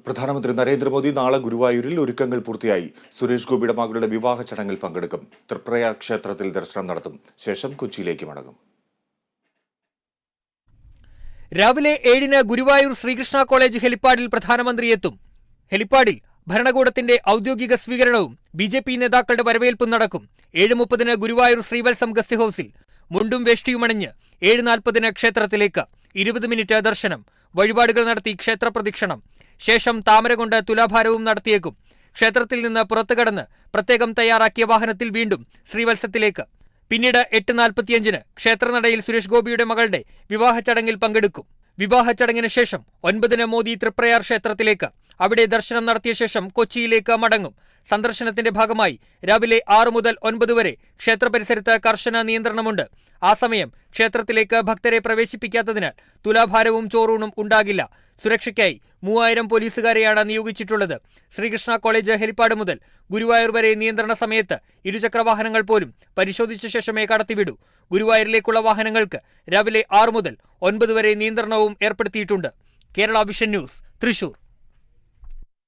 പ്രധാനമന്ത്രി നരേന്ദ്രമോദി നാളെ ഗുരുവായൂരിൽ ഒരുക്കങ്ങൾ പൂർത്തിയായി. സുരേഷ് ഗോപിയുടെ മകളുടെ വിവാഹ ചടങ്ങിൽ പങ്കെടുക്കും. തൃപ്രയാർ ക്ഷേത്രത്തിൽ ദർശനം നടത്തും. ശേഷം കൊച്ചിയിലേക്ക് മടങ്ങും. രാവിലെ 7-ന് ഗുരുവായൂർ ശ്രീകൃഷ്ണ കോളേജ് ഹെലിപ്പാഡിൽ പ്രധാനമന്ത്രി എത്തും. ഹെലിപ്പാഡിൽ ഭരണകൂടത്തിന്റെ ഔദ്യോഗിക സ്വീകരണവും BJP നേതാക്കളുടെ വരവേൽപ്പും നടക്കും. 7:30-ന് ഗുരുവായൂർ ശ്രീവത്സം ഗസ്റ്റ് ഹൌസിൽ മുണ്ടും വേഷ്ടിയുമണിഞ്ഞ് 7:40-ന് ക്ഷേത്രത്തിലേക്ക് 20 മിനിറ്റ് ദർശനം, വഴിപാടുകൾ നടത്തി ക്ഷേത്രപ്രദക്ഷിണം. ശേഷം താമര കൊണ്ട് തുലാഭാരവും നടത്തിയേക്കും. ക്ഷേത്രത്തിൽ നിന്ന് പുറത്തുകടന്ന് പ്രത്യേകം തയ്യാറാക്കിയ വാഹനത്തിൽ വീണ്ടും ശ്രീവത്സത്തിലേക്ക്. പിന്നീട് 8:45-ന് ക്ഷേത്രനടയിൽ സുരേഷ് ഗോപിയുടെ മകളുടെ വിവാഹ ചടങ്ങിൽ പങ്കെടുക്കും. വിവാഹ ചടങ്ങിന് ശേഷം 9-ന് മോദി തൃപ്രയാർ ക്ഷേത്രത്തിലേക്ക്. അവിടെ ദർശനം നടത്തിയ ശേഷം കൊച്ചിയിലേക്ക് മടങ്ങും. സന്ദർശനത്തിന്റെ ഭാഗമായി രാവിലെ 6 മുതൽ 9 വരെ ക്ഷേത്ര പരിസരത്ത് കർശന നിയന്ത്രണമുണ്ട്. ആ സമയം ക്ഷേത്രത്തിലേക്ക് ഭക്തരെ പ്രവേശിപ്പിക്കാത്തതിനാൽ തുലാഭാരവും ചോറൂണും ഉണ്ടാകില്ല. സുരക്ഷയ്ക്കായി 3000 പോലീസുകാരെയാണ് നിയോഗിച്ചിട്ടുള്ളത്. ശ്രീകൃഷ്ണ കോളേജ് ഹെലിപ്പാഡ് മുതൽ ഗുരുവായൂർ വരെ നിയന്ത്രണ സമയത്ത് ഇരുചക്രവാഹനങ്ങൾ പോലും പരിശോധിച്ച ശേഷമേ കടത്തിവിടൂ. ഗുരുവായൂരിലേക്കുള്ള വാഹനങ്ങൾക്ക് രാവിലെ 6 മുതൽ 9 വരെ നിയന്ത്രണവും ഏർപ്പെടുത്തിയിട്ടുണ്ട്. Kerala vision news, Thrissur.